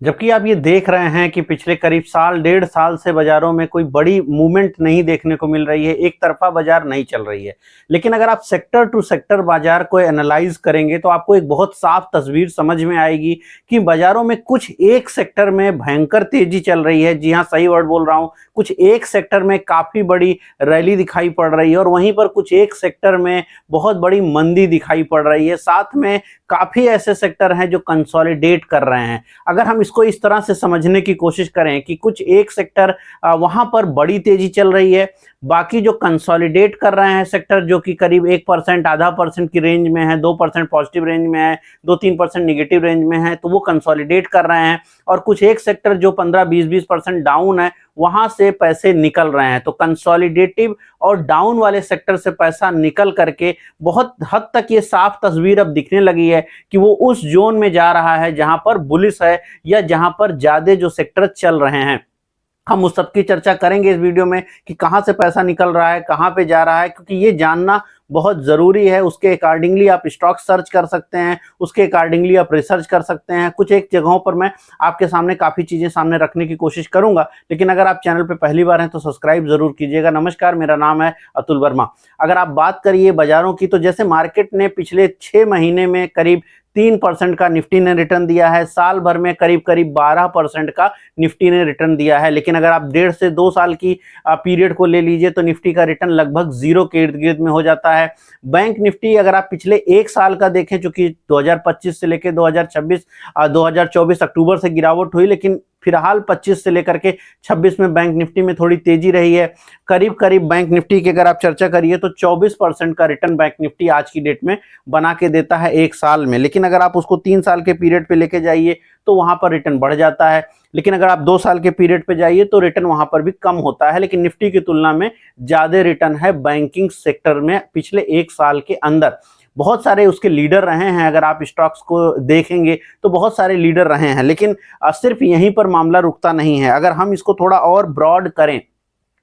जबकि आप ये देख रहे हैं कि पिछले करीब साल डेढ़ साल से बाजारों में कोई बड़ी मूवमेंट नहीं देखने को मिल रही है, एक तरफा बाजार नहीं चल रही है। लेकिन अगर आप सेक्टर टू सेक्टर बाजार को एनालाइज करेंगे तो आपको एक बहुत साफ तस्वीर समझ में आएगी कि बाजारों में कुछ एक सेक्टर में भयंकर तेजी चल रही है। जी हाँ, सही वर्ड बोल रहा हूँ। कुछ एक सेक्टर में काफी बड़ी रैली दिखाई पड़ रही है और वहीं पर कुछ एक सेक्टर में बहुत बड़ी मंदी दिखाई पड़ रही है। साथ में काफी ऐसे सेक्टर हैं जो कंसोलिडेट कर रहे हैं। अगर हम इसको इस तरह से समझने की कोशिश करें कि कुछ एक सेक्टर वहां पर बड़ी तेजी चल रही है, बाकी जो कंसोलिडेट कर रहे हैं सेक्टर जो कि करीब 1% आधा परसेंट की रेंज में है, 2% पॉजिटिव रेंज में है, 2-3% निगेटिव रेंज में है, तो वो कंसोलिडेट कर रहे हैं। और कुछ एक सेक्टर जो 15-20% डाउन है, वहां से पैसे निकल रहे हैं। तो कंसोलिडेटिव और डाउन वाले सेक्टर से पैसा निकल करके बहुत हद तक ये साफ तस्वीर अब दिखने लगी है कि वो उस जोन में जा रहा है जहां पर बुलिश है या जहां पर ज्यादा जो सेक्टर चल रहे हैं। हम उस सब की चर्चा करेंगे इस वीडियो में कि कहां से पैसा निकल रहा है, कहां पे जा रहा है, क्योंकि ये जानना बहुत जरूरी है। उसके अकॉर्डिंगली आप स्टॉक सर्च कर सकते हैं, उसके अकॉर्डिंगली आप रिसर्च कर सकते हैं। कुछ एक जगहों पर मैं आपके सामने काफी चीजें सामने रखने की कोशिश करूंगा, लेकिन अगर आप चैनल पे पहली बार हैं तो सब्सक्राइब जरूर कीजिएगा। नमस्कार, मेरा नाम है अतुल वर्मा। अगर आप बात करिए बाजारों की, तो जैसे मार्केट ने पिछले 6 महीने में करीब 3% का निफ्टी ने रिटर्न दिया है, साल भर में करीब करीब 12% का निफ्टी ने रिटर्न दिया है। लेकिन अगर आप 1.5 से 2 साल की पीरियड को ले लीजिए तो निफ्टी का रिटर्न लगभग 0 के इर्द गिर्द में हो जाता है। बैंक निफ्टी अगर आप पिछले एक साल का देखें, चूंकि 2025 से लेकर 2024 अक्टूबर से गिरावट हुई, लेकिन फिलहाल 25 से लेकर के 26 में बैंक निफ्टी में थोड़ी तेजी रही है। करीब करीब बैंक निफ्टी की अगर आप चर्चा करिए तो 24% का रिटर्न बैंक निफ्टी आज की डेट में बना के देता है एक साल में। लेकिन अगर आप उसको 3 साल के पीरियड पे लेके जाइए तो वहां पर रिटर्न बढ़ जाता है। लेकिन अगर आप 2 साल के पीरियड पे जाइए तो रिटर्न वहां पर भी कम होता है। लेकिन निफ्टी की तुलना में ज्यादा रिटर्न है बैंकिंग सेक्टर में पिछले एक साल के अंदर। बहुत सारे उसके लीडर रहे हैं, अगर आप स्टॉक्स को देखेंगे तो बहुत सारे लीडर रहे हैं। लेकिन सिर्फ यहीं पर मामला रुकता नहीं है। अगर हम इसको थोड़ा और ब्रॉड करें,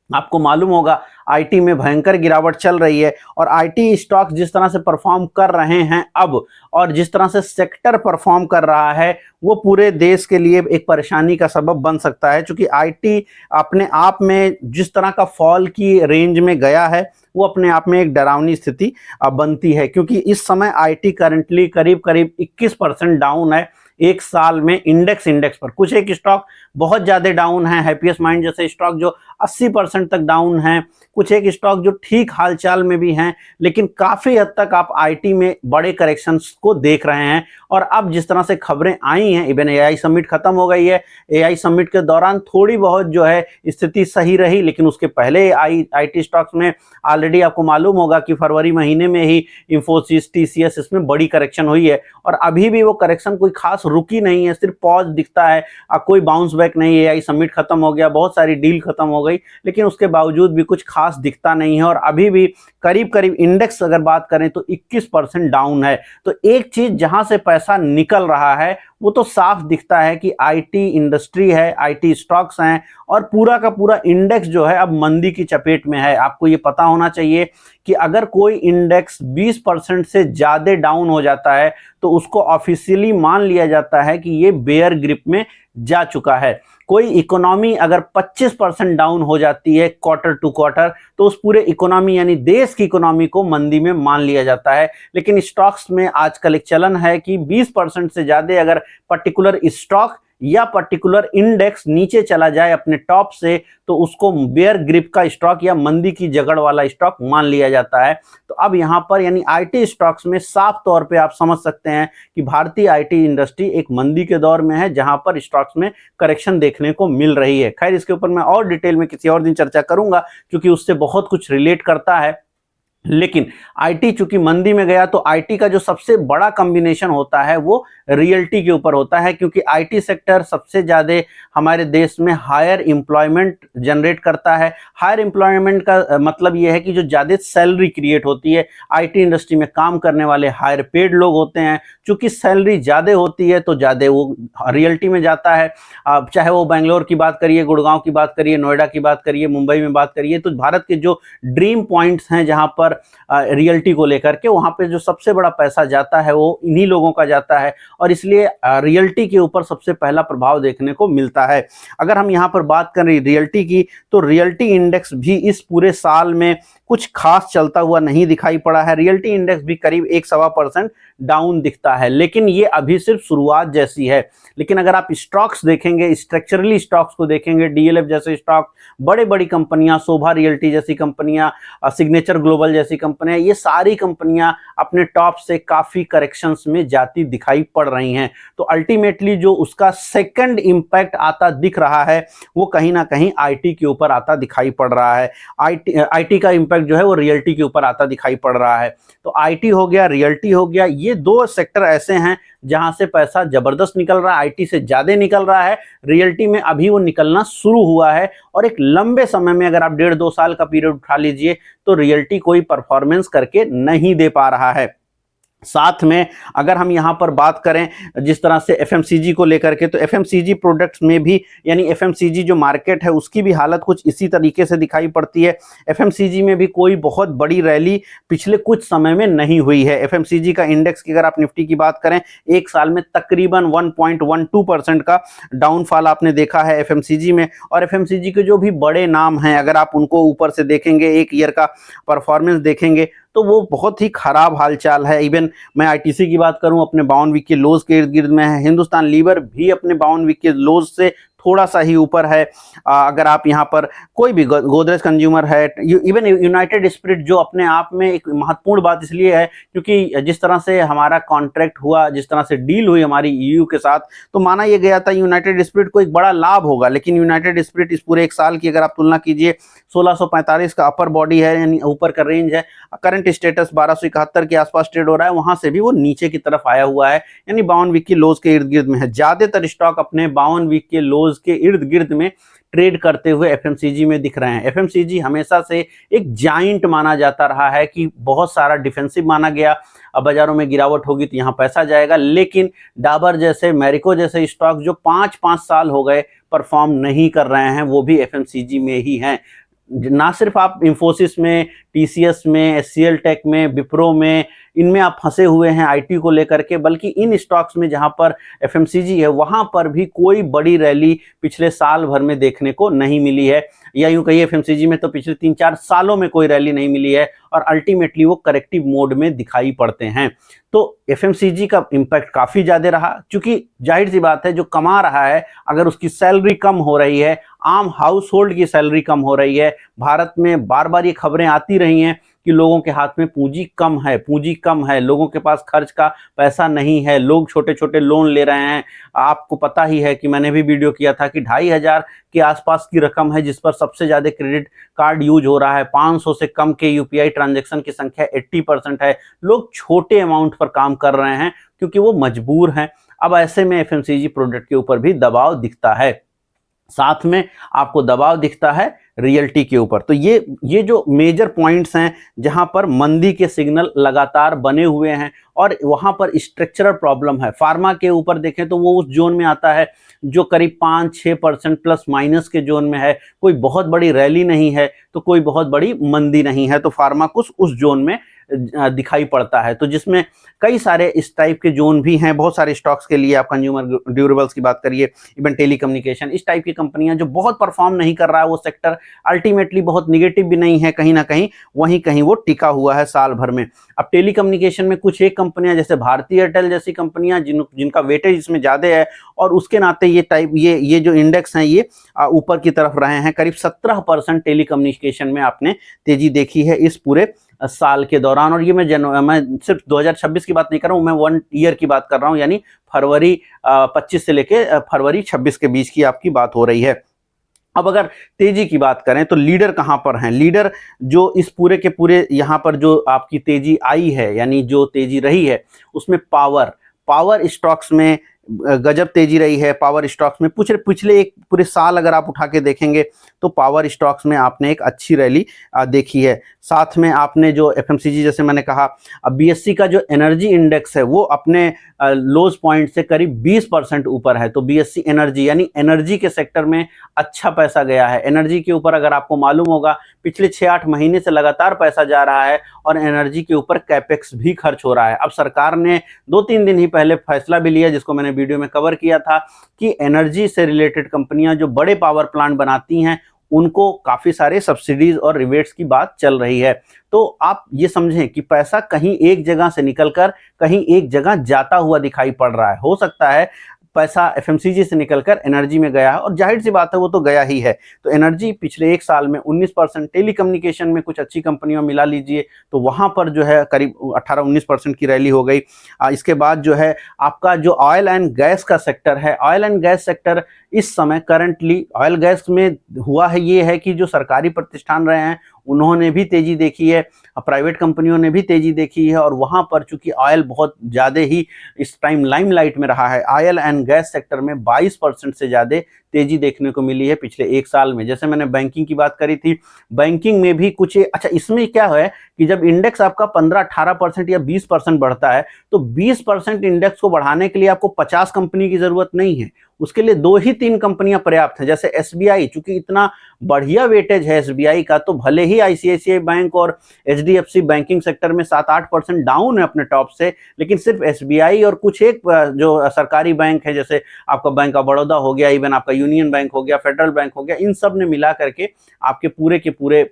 आपको मालूम होगा आईटी में भयंकर गिरावट चल रही है और आईटी स्टॉक्स जिस तरह से परफॉर्म कर रहे हैं अब, और जिस तरह से सेक्टर परफॉर्म कर रहा है, वो पूरे देश के लिए एक परेशानी का सबब बन सकता है। क्योंकि आईटी अपने आप में जिस तरह का फॉल की रेंज में गया है, वो अपने आप में एक डरावनी स्थिति बनती है। क्योंकि इस समय आईटी करंटली करीब करीब 21% डाउन है एक साल में इंडेक्स पर। कुछ एक स्टॉक बहुत ज्यादा डाउन है, हैप्पीएस्ट माइंड जैसे स्टॉक जो 80% तक डाउन है। कुछ एक स्टॉक जो ठीक हालचाल में भी हैं, लेकिन काफी हद तक आप आईटी में बड़े करेक्शंस को देख रहे हैं। और अब जिस तरह से खबरें आई हैं, इवन एआई समिट खत्म हो गई है, एआई समिट के दौरान थोड़ी बहुत जो है स्थिति सही रही, लेकिन उसके पहले आईटी स्टॉक्स में ऑलरेडी आपको मालूम होगा कि फरवरी महीने में ही इंफोसिस, टीसीएस, इसमें बड़ी करेक्शन हुई है। और अभी भी वो करेक्शन कोई खास रुकी नहीं है, सिर्फ पॉज दिखता है, कोई बाउंस बैक नहीं है। एआई समिट खत्म हो गया, बहुत सारी डील खत्म हो गई, लेकिन उसके बावजूद भी कुछ खास दिखता नहीं है। और अभी भी करीब करीब इंडेक्स अगर बात करें तो 21% डाउन है। तो एक चीज जहां से पैसा निकल रहा है वो तो साफ दिखता है कि आईटी इंडस्ट्री है, आईटी स्टॉक्स हैं, और पूरा का पूरा इंडेक्स जो है अब मंदी की चपेट में है। आपको ये पता होना चाहिए कि अगर कोई इंडेक्स 20% से ज्यादा डाउन हो जाता है तो उसको ऑफिशियली मान लिया जाता है कि ये बेयर ग्रिप में जा चुका है। कोई इकोनॉमी अगर 25% डाउन हो जाती है क्वार्टर टू क्वार्टर, तो उस पूरे इकोनॉमी यानी देश की इकोनॉमी को मंदी में मान लिया जाता है। लेकिन स्टॉक्स में आजकल एक चलन है कि 20% से ज्यादा अगर पर्टिकुलर स्टॉक या पर्टिकुलर इंडेक्स नीचे चला जाए अपने टॉप से, तो उसको बेयर ग्रिप का स्टॉक या मंदी की जगड़ वाला स्टॉक मान लिया जाता है। तो अब यहां पर यानी आईटी स्टॉक्स में साफ तौर पे आप समझ सकते हैं कि भारतीय आईटी इंडस्ट्री एक मंदी के दौर में है, जहां पर स्टॉक्स में करेक्शन देखने को मिल रही है। खैर, इसके ऊपर मैं और डिटेल में किसी और दिन चर्चा करूंगा, क्योंकि उससे बहुत कुछ रिलेट करता है। लेकिन आईटी चूंकि मंदी में गया, तो आईटी का जो सबसे बड़ा कॉम्बिनेशन होता है वो रियल्टी के ऊपर होता है। क्योंकि आईटी सेक्टर सबसे ज्यादा हमारे देश में हायर एम्प्लॉयमेंट जनरेट करता है। हायर एम्प्लॉयमेंट का मतलब ये है कि जो ज्यादा सैलरी क्रिएट होती है, आईटी इंडस्ट्री में काम करने वाले हायर पेड लोग होते हैं। चूंकि सैलरी ज्यादा होती है तो ज्यादा वो रियल्टी में जाता है। चाहे वो बेंगलोर की बात करिए, गुड़गांव की बात करिए, नोएडा की बात करिए, मुंबई में बात करिए, तो भारत के जो ड्रीम पॉइंट्स हैं जहां पर पर रियल्टी को लेकर के, वहाँ पे जो सबसे बड़ा पैसा जाता है वो इन्हीं लोगों का जाता है और इसलिए रियल्टी के ऊपर सबसे पहला प्रभाव देखने को मिलता है। अगर हम यहाँ पर बात करें रियल्टी की, तो रियल्टी इंडेक्स भी इस पूरे साल में कुछ खास चलता हुआ नहीं दिखाई पड़ा है। रियल्टी इंडेक्स भी करीब 1-1.25% डाउन दिखता है, लेकिन ये अभी सिर्फ शुरुआत जैसी है। लेकिन अगर आप स्टॉक्स देखेंगे, स्ट्रक्चरली स्टॉक्स को देखेंगे, डीएलएफ जैसे स्टॉक, बड़े बड़ी कंपनियां, शोभा रियल्टी जैसी कंपनियां, सिग्नेचर ग्लोबल जैसी कंपनियां, ये सारी कंपनियां अपने टॉप से काफी करेक्शंस में जाती दिखाई पड़ रही हैं। तो अल्टीमेटली जो उसका सेकंड इंपैक्ट आता दिख रहा है वो कहीं ना कहीं आईटी के ऊपर आता दिखाई पड़ रहा है। आईटी का इंपैक्ट जो है वो रियल्टी के ऊपर आता दिखाई पड़ रहा है। तो आईटी हो गया, रियल्टी हो गया, ये दो सेक्टर ऐसे हैं जहां से पैसा जबरदस्त निकल रहा है। आईटी से ज्यादा निकल रहा है, रियल्टी में अभी वो निकलना शुरू हुआ है और एक लंबे समय में अगर आप 1.5-2 साल का पीरियड उठा लीजिए तो रियल्टी कोई परफॉर्मेंस करके नहीं दे पा रहा है। साथ में अगर हम यहाँ पर बात करें जिस तरह से एफएमसीजी को लेकर के, तो एफएमसीजी प्रोडक्ट्स में भी, यानी एफएमसीजी जो मार्केट है उसकी भी हालत कुछ इसी तरीके से दिखाई पड़ती है। एफएमसीजी में भी कोई बहुत बड़ी रैली पिछले कुछ समय में नहीं हुई है। एफएमसीजी का इंडेक्स की अगर आप निफ्टी की बात करें, एक साल में तकरीबन 1.12% का डाउनफॉल आपने देखा है एफएमसीजी में। और एफएमसीजी के जो भी बड़े नाम हैं, अगर आप उनको ऊपर से देखेंगे, एक ईयर का परफॉर्मेंस देखेंगे तो वो बहुत ही खराब हालचाल है। इवन मैं आईटीसी की बात करूं, अपने 52 वीक के लोज के इर्द गिर्द में है। हिंदुस्तान लीवर भी अपने 52 वीक के लोज से थोड़ा सा ही ऊपर है। अगर आप यहाँ पर कोई भी गोदरेज कंज्यूमर है, इवन यूनाइटेड स्पिरिट, जो अपने आप में एक महत्वपूर्ण बात इसलिए है क्योंकि जिस तरह से हमारा कॉन्ट्रैक्ट हुआ, जिस तरह से डील हुई हमारी ईयू के साथ, तो माना यह गया था यूनाइटेड स्पिरिट को एक बड़ा लाभ होगा। लेकिन यूनाइटेड स्पिरिट इस पूरे एक साल की अगर आप तुलना कीजिए, 1645 का अपर बॉडी है, यानी ऊपर का रेंज है, करंट स्टेटस 1271 के आसपास ट्रेड हो रहा है, वहां से भी वो नीचे की तरफ आया हुआ है, यानी 52 वीक के लोज के इर्द गिर्द में है। ज्यादातर स्टॉक अपने 52 वीक के लोज के इर्द गिर्द में ट्रेड करते हुए एफएमसीजी में दिख रहे हैं। एफएमसीजी हमेशा से एक जाइंट माना जाता रहा है कि बहुत सारा डिफेंसिव माना गया, अब बाजारों में गिरावट होगी तो यहां पैसा जाएगा। लेकिन डाबर जैसे, मैरिको जैसे स्टॉक जो 5-5 साल हो गए परफॉर्म नहीं कर रहे हैं, वो भी एफएमसीजी में ही हैं। ना सिर्फ आप इंफोसिस में, टीसीएस में, एचसीएल टेक में, विप्रो में, इनमें आप फंसे हुए हैं आईटी को लेकर के, बल्कि इन स्टॉक्स में जहां पर एफएमसीजी है वहां पर भी कोई बड़ी रैली पिछले साल भर में देखने को नहीं मिली है। या यूं कहिए एफएमसीजी में तो पिछले 3-4 सालों में कोई रैली नहीं मिली है और अल्टीमेटली वो करेक्टिव मोड में दिखाई पड़ते हैं। तो एफएमसीजी का इंपैक्ट काफी ज्यादा रहा, क्योंकि जाहिर सी बात है जो कमा रहा है, अगर उसकी सैलरी कम हो रही है, आम हाउस होल्ड की सैलरी कम हो रही है, भारत में बार बार ये खबरें आती रही हैं कि लोगों के हाथ में पूंजी कम है, लोगों के पास खर्च का पैसा नहीं है, लोग छोटे छोटे लोन ले रहे हैं। आपको पता ही है कि मैंने भी वीडियो किया था कि 2500 के आसपास की रकम है जिस पर सबसे ज्यादा क्रेडिट कार्ड यूज हो रहा है। 500 से कम के यूपीआई ट्रांजैक्शन की संख्या 80% है। लोग छोटे अमाउंट पर काम कर रहे हैं क्योंकि वो मजबूर हैं। अब ऐसे में एफएमसीजी प्रोडक्ट के ऊपर भी दबाव दिखता है, साथ में आपको दबाव दिखता है रियल्टी के ऊपर। तो ये जो मेजर पॉइंट्स हैं जहां पर मंदी के सिग्नल लगातार बने हुए हैं और वहां पर स्ट्रक्चरल प्रॉब्लम है। फार्मा के ऊपर देखें तो वो उस जोन में आता है जो करीब 5-6% प्लस माइनस के जोन में है। कोई बहुत बड़ी रैली नहीं है तो कोई बहुत बड़ी मंदी नहीं है, तो फार्मा कुछ उस जोन में दिखाई पड़ता है। तो जिसमें कई सारे इस टाइप के जोन भी हैं बहुत सारे स्टॉक्स के लिए। आप कंज्यूमर ड्यूरेबल्स की बात करिए, इवन टेलीकम्युनिकेशन, इस टाइप की कंपनियां जो बहुत परफॉर्म नहीं कर रहा है वो सेक्टर, अल्टीमेटली बहुत निगेटिव भी नहीं है, कहीं ना कहीं वहीं कहीं वो टिका हुआ है साल भर में। अब टेलीकम्युनिकेशन में कुछ एक कंपनियां जैसे भारती एयरटेल जैसी कंपनियां जिनका वेटेज इसमें ज्यादा है और उसके नाते ये जो इंडेक्स हैं ये ऊपर की तरफ रहे हैं। करीब 17% टेलीकम्युनिकेशन में आपने तेजी देखी है इस पूरे साल के दौरान। और ये मैं सिर्फ 2026 की बात नहीं कर रहा हूं, मैं 1 ईयर की बात कर रहा हूं, यानी फरवरी 25 से लेके फरवरी 26 के बीच की आपकी बात हो रही है। अब अगर तेजी की बात करें तो लीडर कहां पर हैं? लीडर जो इस पूरे के पूरे यहां पर जो आपकी तेजी आई है, यानी जो तेजी रही है उसमें पावर स्टॉक्स में गजब तेजी रही है पावर स्टॉक्स में। पिछले एक पूरे साल अगर आप उठा के देखेंगे तो पावर स्टॉक्स में आपने एक अच्छी रैली देखी है। साथ में आपने जो एफएमसीजी, जैसे मैंने कहा, बीएससी का जो एनर्जी इंडेक्स है वो अपने लोज पॉइंट से करीब 20% ऊपर है। तो बीएससी एनर्जी यानी एनर्जी के सेक्टर में अच्छा पैसा गया है। एनर्जी के ऊपर अगर आपको मालूम होगा पिछले 6-8 महीने से लगातार पैसा जा रहा है और एनर्जी के ऊपर कैपेक्स भी खर्च हो रहा है। अब सरकार ने 2-3 दिन ही पहले फैसला भी लिया, जिसको मैंने वीडियो में कवर किया था, कि एनर्जी से रिलेटेड कंपनियां जो बड़े पावर प्लांट बनाती हैं उनको काफी सारे सब्सिडीज और रिबेट्स की बात चल रही है। तो आप ये समझें कि पैसा कहीं एक जगह से निकलकर कहीं एक जगह जाता हुआ दिखाई पड़ रहा है। हो सकता है पैसा एफएमसीजी से निकलकर एनर्जी में गया है, और जाहिर सी बात है वो तो गया ही है। तो एनर्जी पिछले एक साल में 19%, टेलीकम्युनिकेशन में कुछ अच्छी कंपनियों मिला लीजिए तो वहां पर जो है करीब 18-19% की रैली हो गई। इसके बाद जो है आपका जो ऑयल एंड गैस का सेक्टर है, ऑयल एंड गैस सेक्टर इस समय करंटली ऑयल गैस में हुआ है ये है कि जो सरकारी प्रतिष्ठान रहे हैं उन्होंने भी तेजी देखी है, प्राइवेट कंपनियों ने भी तेजी देखी है, और वहां पर चूंकि ऑयल बहुत ज्यादा ही इस टाइम लाइमलाइट में रहा है, ऑयल एंड गैस सेक्टर में 22% से ज्यादा तेजी देखने को मिली है पिछले एक साल में। जैसे मैंने बैंकिंग की बात करी थी, बैंकिंग में भी कुछ अच्छा इसमें क्या है कि जब इंडेक्स आपका 15-18% या 20% बढ़ता है तो 20% इंडेक्स को बढ़ाने के लिए आपको 50 कंपनी की जरूरत नहीं है, उसके लिए 2 ही 3 कंपनियां पर्याप्त है। जैसे एसबीआई, चूंकि इतना बढ़िया वेटेज है एसबीआई का, तो भले ही आईसीआईसीआई बैंक और एचडीएफसी बैंकिंग सेक्टर में 7-8% डाउन है अपने टॉप से, लेकिन सिर्फ एसबीआई और कुछ एक जो सरकारी बैंक है जैसे आपका बैंक ऑफ बड़ौदा हो गया, इवन आपका यूनियन बैंक हो गया, फेडरल बैंक हो गया, इन सब ने मिला करके आपके पूरे के पूरे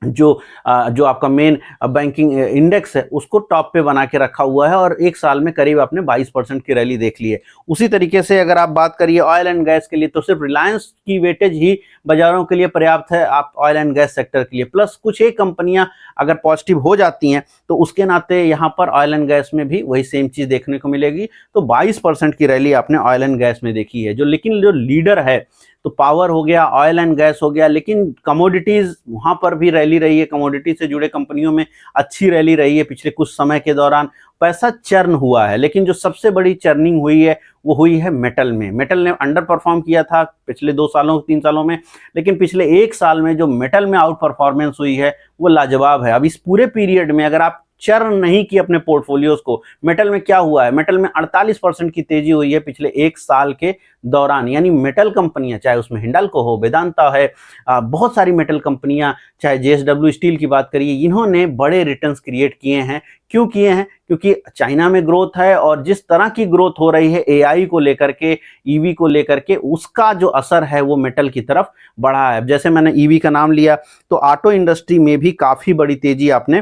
जो आपका मेन बैंकिंग इंडेक्स है उसको टॉप पे बना के रखा हुआ है, और एक साल में करीब आपने 22% की रैली देख ली है। उसी तरीके से अगर आप बात करिए ऑयल एंड गैस के लिए, तो सिर्फ रिलायंस की वेटेज ही बाजारों के लिए पर्याप्त है आप ऑयल एंड गैस सेक्टर के लिए, प्लस कुछ एक कंपनियां अगर पॉजिटिव हो जाती हैं तो उसके नाते यहाँ पर ऑयल एंड गैस में भी वही सेम चीज देखने को मिलेगी। तो 22% की रैली आपने ऑयल एंड गैस में देखी है। लेकिन जो लीडर है तो पावर हो गया, ऑयल एंड गैस हो गया, लेकिन कमोडिटीज वहां पर भी रैली रही है। कमोडिटी से जुड़े कंपनियों में अच्छी रैली रही है पिछले कुछ समय के दौरान, पैसा चर्न हुआ है। लेकिन जो सबसे बड़ी चर्निंग हुई है वो हुई है मेटल में। मेटल ने अंडर परफॉर्म किया था पिछले 2-3 सालों में, लेकिन पिछले एक साल में जो मेटल में आउट परफॉर्मेंस हुई है वो लाजवाब है। अब इस पूरे पीरियड में अगर आप चर्न नहीं की अपने पोर्टफोलियोज को, मेटल में क्या हुआ है, मेटल में 48% की तेजी हुई है पिछले एक साल के दौरान। यानी मेटल कंपनियां, चाहे उसमें हिंडाल्को हो, वेदांता है, बहुत सारी मेटल कंपनियां, चाहे जेएसडब्ल्यू स्टील की बात करिए, इन्होंने बड़े रिटर्न्स क्रिएट किए हैं। क्यों किए हैं? क्योंकि चाइना में ग्रोथ है, और जिस तरह की ग्रोथ हो रही है एआई को लेकर के, ईवी को लेकर के, उसका जो असर है वो मेटल की तरफ बढ़ा है। जैसे मैंने ईवी का नाम लिया तो ऑटो इंडस्ट्री में भी काफी बड़ी तेजी आपने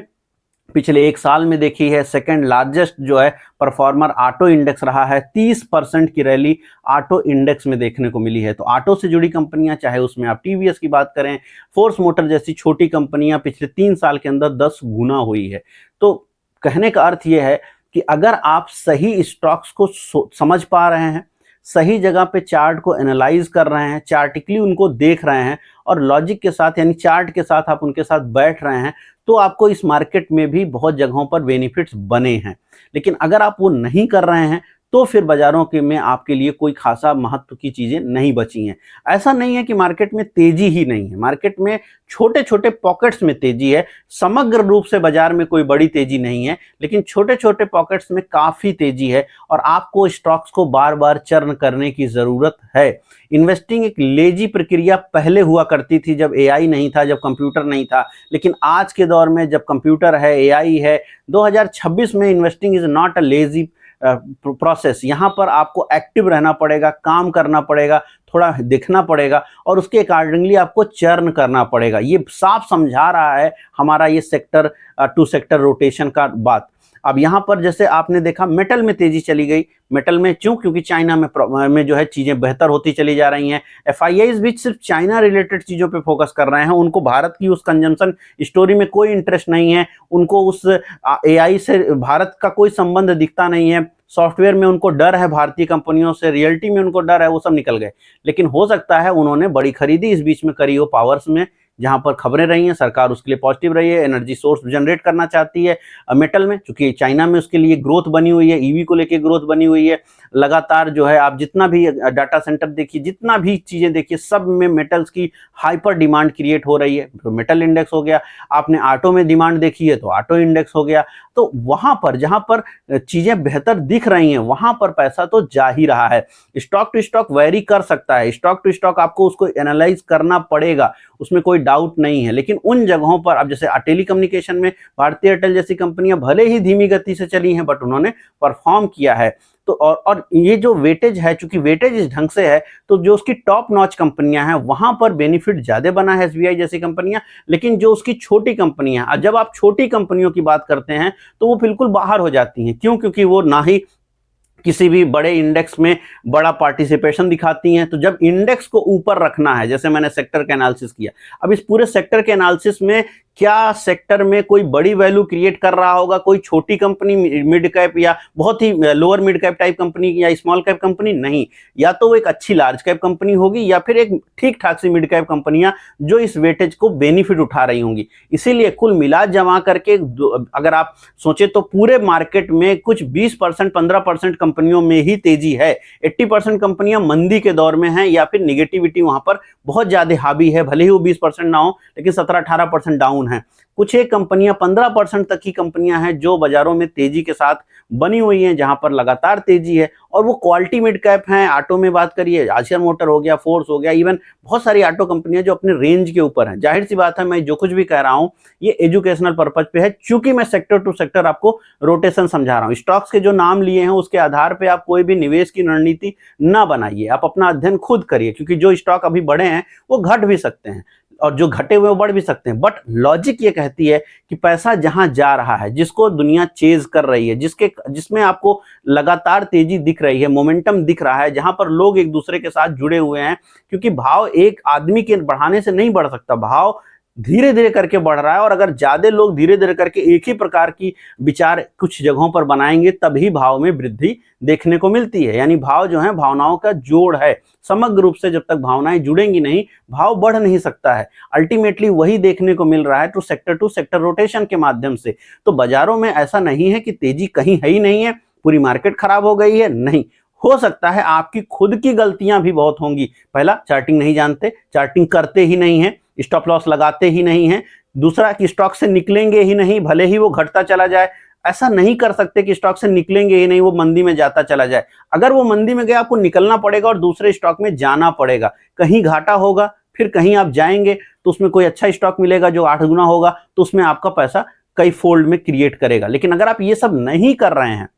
पिछले एक साल में देखी है। सेकंड लार्जेस्ट जो है परफॉर्मर ऑटो इंडेक्स रहा है, 30% की रैली ऑटो इंडेक्स में देखने को मिली है। तो ऑटो से जुड़ी कंपनियां, चाहे उसमें आप टीवीएस की बात करें, फोर्स मोटर जैसी छोटी कंपनियां, पिछले 3 साल के अंदर 10 गुना हुई है। तो कहने का अर्थ यह है कि अगर आप सही स्टॉक्स को समझ पा रहे हैं, सही जगह पे चार्ट को एनालाइज कर रहे हैं, चार्टिकली उनको देख रहे हैं, और लॉजिक के साथ यानी चार्ट के साथ आप उनके साथ बैठ रहे हैं, तो आपको इस मार्केट में भी बहुत जगहों पर बेनिफिट्स बने हैं। लेकिन अगर आप वो नहीं कर रहे हैं तो फिर बाजारों के में आपके लिए कोई खासा महत्व की चीजें नहीं बची हैं। ऐसा नहीं है कि मार्केट में तेजी ही नहीं है, मार्केट में छोटे छोटे पॉकेट्स में तेजी है। समग्र रूप से बाजार में कोई बड़ी तेजी नहीं है, लेकिन छोटे छोटे पॉकेट्स में काफी तेजी है, और आपको स्टॉक्स को बार बार चर्न करने की जरूरत है। इन्वेस्टिंग एक लेजी प्रक्रिया पहले हुआ करती थी, जब एआई नहीं था, जब कंप्यूटर नहीं था, लेकिन आज के दौर में जब कंप्यूटर है, एआई है, 2026 में investing is not a lazy process. यहाँ पर आपको एक्टिव रहना पड़ेगा, काम करना पड़ेगा, थोड़ा देखना पड़ेगा, और उसके अकॉर्डिंगली आपको चर्न करना पड़ेगा। ये साफ समझा रहा है हमारा ये सेक्टर टू सेक्टर रोटेशन का बात। अब यहाँ पर जैसे आपने देखा मेटल में तेजी चली गई, मेटल में क्योंकि चाइना में जो है चीजें बेहतर होती चली जा रही हैं। एफआईआईज भी सिर्फ चाइना रिलेटेड चीजों पे फोकस कर रहे हैं, उनको भारत की उस कंजम्पशन स्टोरी में कोई इंटरेस्ट नहीं है, उनको उस एआई से भारत का कोई संबंध दिखता नहीं है। सॉफ्टवेयर में उनको डर है भारतीय कंपनियों से, रियल्टी में उनको डर है, वो सब निकल गए। लेकिन हो सकता है उन्होंने बड़ी खरीदी इस बीच में करी हो पावर्स में, जहां पर खबरें रही हैं, सरकार उसके लिए पॉजिटिव रही है, एनर्जी सोर्स जनरेट करना चाहती है मेटल में, क्योंकि चाइना में उसके लिए ग्रोथ बनी हुई है, ईवी को लेके ग्रोथ बनी हुई है लगातार। जो है आप जितना भी डाटा सेंटर देखिए, जितना भी चीजें देखिए, सब में मेटल्स की हाइपर डिमांड क्रिएट हो रही है, तो मेटल इंडेक्स हो गया। आपने ऑटो में डिमांड देखी है तो ऑटो इंडेक्स हो गया। तो वहां पर जहां पर चीजें बेहतर दिख रही हैं वहां पर पैसा तो जा ही रहा है। स्टॉक टू स्टॉक वेरी कर सकता है, स्टॉक टू स्टॉक आपको उसको एनालाइज करना पड़ेगा, उसमें कोई डाउट नहीं है। लेकिन उन जगहों पर, अब जैसे टेलीकम्युनिकेशन में भारतीय एयरटेल जैसी कंपनियां भले ही धीमी गति से चली हैं बट उन्होंने परफॉर्म किया है। तो और ये जो वेटेज है, चूंकि वेटेज इस ढंग से है तो जो उसकी टॉप नॉच कंपनियां हैं वहां पर बेनिफिट ज्यादा बना है, एसबीआई जैसी कंपनियां। लेकिन जो उसकी छोटी कंपनियां, जब आप छोटी कंपनियों की बात करते हैं तो वो बिल्कुल बाहर हो जाती हैं। क्यों? क्योंकि वो ना ही किसी भी बड़े इंडेक्स में बड़ा पार्टिसिपेशन दिखाती हैं। तो जब इंडेक्स को ऊपर रखना है, जैसे मैंने सेक्टर का एनालिसिस किया, अब इस पूरे सेक्टर के एनालिसिस में क्या सेक्टर में कोई बड़ी वैल्यू क्रिएट कर रहा होगा कोई छोटी कंपनी, मिड कैप या बहुत ही lower mid cap type company या स्मॉल कैप कंपनी? नहीं, या तो वो एक अच्छी लार्ज कैप कंपनी होगी या फिर एक ठीक ठाक सी मिड कैप कंपनियां जो इस वेटेज को बेनिफिट उठा रही होंगी। इसीलिए कुल मिला जमा करके अगर आप सोचे तो पूरे मार्केट में कुछ 20% 15% कंपनियों में ही तेजी है। 80% कंपनियां मंदी के दौर में हैं या फिर निगेटिविटी वहां पर बहुत ज्यादा हावी है, भले ही वो 20% ना हो लेकिन 17-18% डाउन है। कुछ एक कंपनियां 15% तक की कंपनियां हैं जो बाजारों में तेजी के साथ बनी हुई हैं, जहां पर लगातार तेजी है, और वो क्वालिटी मिड कैप हैं। ऑटो में बात करिए, आशिया मोटर हो गया, फोर्स हो गया, इवन बहुत सारी ऑटो कंपनियां जो अपने रेंज के ऊपर हैं। जाहिर सी बात है, मैं जो कुछ भी कह रहा हूं ये एजुकेशनल पर्पज पे है, चूंकि मैं सेक्टर टू सेक्टर आपको रोटेशन समझा रहा हूं। स्टॉक्स के जो नाम लिए हैं उसके आधार पर आप कोई भी निवेश की रणनीति ना बनाइए, आप अपना अध्ययन खुद करिए, क्योंकि जो स्टॉक अभी बढ़े हैं वो घट भी सकते हैं और जो घटे हुए वो बढ़ भी सकते हैं। बट लॉजिक ये कहती है कि पैसा जहां जा रहा है, जिसको दुनिया चेज कर रही है, जिसमें आपको लगातार तेजी दिख रही है, मोमेंटम दिख रहा है, जहां पर लोग एक दूसरे के साथ जुड़े हुए हैं, क्योंकि भाव एक आदमी के बढ़ाने से नहीं बढ़ सकता, भाव धीरे धीरे करके बढ़ रहा है। और अगर ज्यादा लोग धीरे धीरे करके एक ही प्रकार की विचार कुछ जगहों पर बनाएंगे तभी भाव में वृद्धि देखने को मिलती है। यानी भाव जो है भावनाओं का जोड़ है, समग्र रूप से जब तक भावनाएं जुड़ेंगी नहीं भाव बढ़ नहीं सकता है। अल्टीमेटली वही देखने को मिल रहा है टू सेक्टर रोटेशन के माध्यम से। तो बाजारों में ऐसा नहीं है कि तेजी कहीं है ही नहीं है, पूरी मार्केट खराब हो गई है, नहीं। हो सकता है आपकी खुद की गलतियां भी बहुत होंगी। पहला, चार्टिंग नहीं जानते, चार्टिंग करते ही नहीं है, स्टॉप लॉस लगाते ही नहीं है। दूसरा कि स्टॉक से निकलेंगे ही नहीं, भले ही वो घटता चला जाए। ऐसा नहीं कर सकते कि स्टॉक से निकलेंगे ही नहीं, वो मंदी में जाता चला जाए। अगर वो मंदी में गया आपको निकलना पड़ेगा और दूसरे स्टॉक में जाना पड़ेगा। कहीं घाटा होगा, फिर कहीं आप जाएंगे तो उसमें कोई अच्छा स्टॉक मिलेगा जो 8 गुना होगा, तो उसमें आपका पैसा कई फोल्ड में क्रिएट करेगा। लेकिन अगर आप ये सब नहीं कर रहे हैं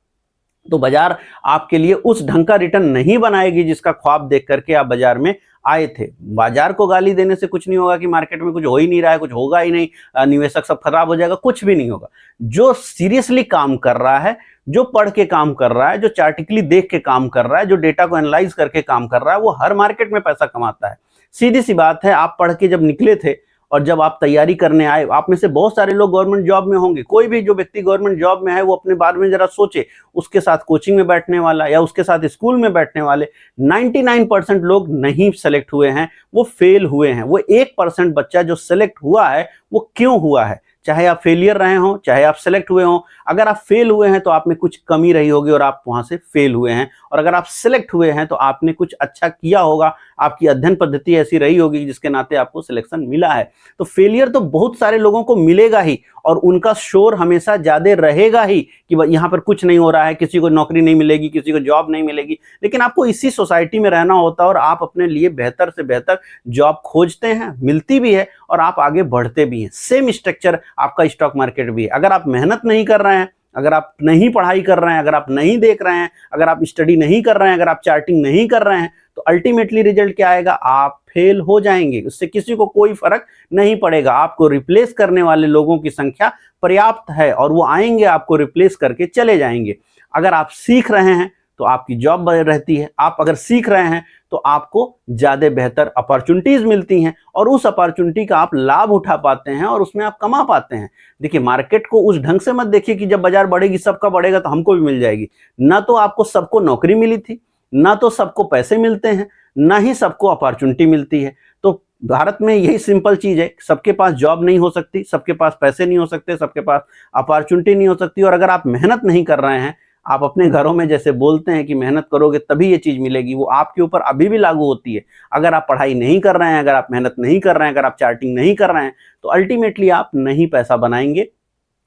तो बाजार आपके लिए उस ढंग का रिटर्न नहीं बनाएगी जिसका ख्वाब देख करके आप बाजार में आए थे। बाजार को गाली देने से कुछ नहीं होगा कि मार्केट में कुछ हो ही नहीं रहा है, कुछ होगा ही नहीं, निवेशक सब खराब हो जाएगा, कुछ भी नहीं होगा। जो सीरियसली काम कर रहा है, जो पढ़ के काम कर रहा है, जो चार्टिकली देख के काम कर रहा है, जो डेटा को एनालाइज करके काम कर रहा है, वो हर मार्केट में पैसा कमाता है। सीधी सी बात है, आप पढ़ के जब निकले थे और जब आप तैयारी करने आए, आप में से बहुत सारे लोग गवर्नमेंट जॉब में होंगे। कोई भी जो व्यक्ति गवर्नमेंट जॉब में है वो अपने बारे में जरा सोचे, उसके साथ कोचिंग में बैठने वाला या उसके साथ स्कूल में बैठने वाले 99% लोग नहीं सेलेक्ट हुए हैं, वो फेल हुए हैं। वो 1% बच्चा जो सेलेक्ट हुआ है वो क्यों हुआ है? चाहे आप फेलियर रहे हों, चाहे आप सेलेक्ट हुए हों, अगर आप फेल हुए हैं तो आप में कुछ कमी रही होगी और आप वहां से फेल हुए हैं। और अगर आप सेलेक्ट हुए हैं तो आपने कुछ अच्छा किया होगा, आपकी अध्ययन पद्धति ऐसी रही होगी जिसके नाते आपको सिलेक्शन मिला है। तो फेलियर तो बहुत सारे लोगों को मिलेगा ही और उनका शोर हमेशा ज्यादा रहेगा ही कि यहाँ पर कुछ नहीं हो रहा है, किसी को नौकरी नहीं मिलेगी, किसी को जॉब नहीं मिलेगी। लेकिन आपको इसी सोसाइटी में रहना होता है और आप अपने लिए बेहतर से बेहतर जॉब खोजते हैं, मिलती भी है और आप आगे बढ़ते भी हैं। सेम स्ट्रक्चर आपका स्टॉक मार्केट भी है। अगर आप मेहनत नहीं कर रहे हैं, अगर आप नहीं पढ़ाई कर रहे हैं, अगर आप नहीं देख रहे हैं, अगर आप स्टडी नहीं कर रहे हैं, अगर आप चार्टिंग नहीं कर रहे हैं, तो अल्टीमेटली रिजल्ट क्या आएगा? आप फेल हो जाएंगे। उससे किसी को कोई फर्क नहीं पड़ेगा। आपको रिप्लेस करने वाले लोगों की संख्या पर्याप्त है और वो आएंगे, आपको रिप्लेस करके चले जाएंगे। अगर आप सीख रहे हैं तो आपकी जॉब रहती है। आप अगर सीख रहे हैं तो आपको ज्यादा बेहतर अपॉर्चुनिटीज मिलती हैं और उस अपॉर्चुनिटी का आप लाभ उठा पाते हैं और उसमें आप कमा पाते हैं। देखिए, मार्केट को उस ढंग से मत देखिए कि जब बाजार बढ़ेगी सबका बढ़ेगा तो हमको भी मिल जाएगी। ना तो आपको सबको नौकरी मिली थी, ना तो सबको पैसे मिलते हैं, ना ही सबको अपॉर्चुनिटी मिलती है। तो भारत में यही सिंपल चीज है, सबके पास जॉब नहीं हो सकती, सबके पास पैसे नहीं हो सकते, सबके पास अपॉर्चुनिटी नहीं हो सकती। और अगर आप मेहनत नहीं कर रहे हैं, आप अपने घरों में जैसे बोलते हैं कि मेहनत करोगे तभी ये चीज मिलेगी, वो आपके ऊपर अभी भी लागू होती है। अगर आप पढ़ाई नहीं कर रहे हैं, अगर आप मेहनत नहीं कर रहे हैं, अगर आप चार्टिंग नहीं कर रहे हैं, तो अल्टीमेटली आप नहीं पैसा बनाएंगे।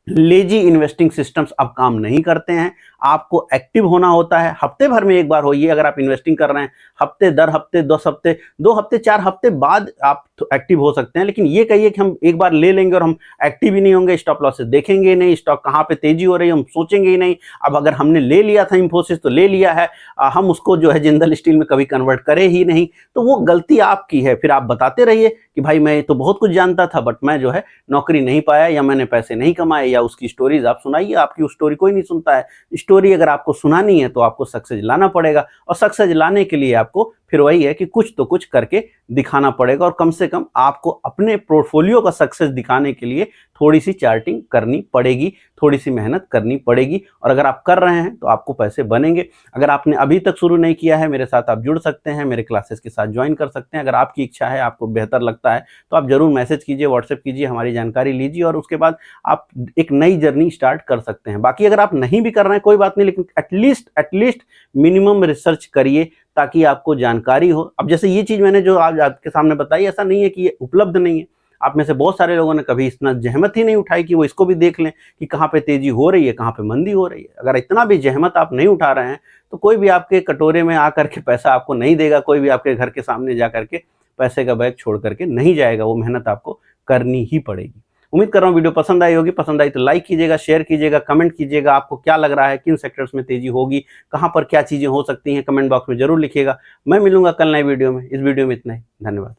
लेजी इन्वेस्टिंग सिस्टम्स अब काम नहीं करते हैं। आपको एक्टिव होना होता है, हफ्ते भर में एक बार होइए। अगर आप इन्वेस्टिंग कर रहे हैं, हफ्ते दर हफ्ते 10 हफ्ते 2 हफ्ते 4 हफ्ते बाद आप एक्टिव हो सकते हैं। लेकिन ये कहिए कि हम एक बार ले लेंगे और हम एक्टिव ही नहीं होंगे, स्टॉप लॉसेस देखेंगे ही नहीं, स्टॉक कहाँ पे तेजी हो रही है हम सोचेंगे ही नहीं। अब अगर हमने ले लिया था इंफोसिस तो ले लिया है, हम उसको जो है जिंदल स्टील में कभी कन्वर्ट करे ही नहीं, तो वो गलती आपकी है। फिर आप बताते रहिए कि भाई मैं तो बहुत कुछ जानता था, बट मैं जो है नौकरी नहीं पाया, या मैंने पैसे नहीं कमाए, या उसकी स्टोरीज आप सुनाइए। आपकी उस स्टोरी कोई नहीं सुनता है। स्टोरी अगर आपको सुनानी है तो आपको सक्सेस लाना पड़ेगा, और सक्सेस लाने के लिए आपको फिर वही है कि कुछ तो कुछ करके दिखाना पड़ेगा। और कम से कम आपको अपने पोर्टफोलियो का सक्सेस दिखाने के लिए थोड़ी सी चार्टिंग करनी पड़ेगी, थोड़ी सी मेहनत करनी पड़ेगी। और अगर आप कर रहे हैं तो आपको पैसे बनेंगे। अगर आपने अभी तक शुरू नहीं किया है, मेरे साथ आप जुड़ सकते हैं, मेरे क्लासेस के साथ ज्वाइन कर सकते हैं। अगर आपकी इच्छा है, आपको बेहतर लगता है, तो आप जरूर मैसेज कीजिए, व्हाट्सएप कीजिए, हमारी जानकारी लीजिए, और उसके बाद आप एक नई जर्नी स्टार्ट कर सकते हैं। बाकी अगर आप नहीं भी कर रहे हैं कोई बात नहीं, लेकिन एटलीस्ट मिनिमम रिसर्च करिए ताकि आपको जानकारी हो। अब जैसे ये चीज मैंने जो आज आपके सामने बताई, ऐसा नहीं है कि ये उपलब्ध नहीं है। आप में से बहुत सारे लोगों ने कभी इतना जहमत ही नहीं उठाई कि वो इसको भी देख लें कि कहाँ पे तेजी हो रही है, कहाँ पे मंदी हो रही है। अगर इतना भी जहमत आप नहीं उठा रहे हैं, तो कोई भी आपके कटोरे में आकर के पैसा आपको नहीं देगा, कोई भी आपके घर के सामने जा करके पैसे का बैग छोड़ करके नहीं जाएगा। वो मेहनत आपको करनी ही पड़ेगी। उम्मीद कर रहा हूँ वीडियो पसंद आई होगी। पसंद आई तो लाइक कीजिएगा, शेयर कीजिएगा, कमेंट कीजिएगा। आपको क्या लग रहा है, किन सेक्टर्स में तेजी होगी, कहाँ पर क्या चीजें हो सकती हैं, कमेंट बॉक्स में जरूर लिखिएगा। मैं मिलूंगा कल नए वीडियो में। इस वीडियो में इतना ही, धन्यवाद।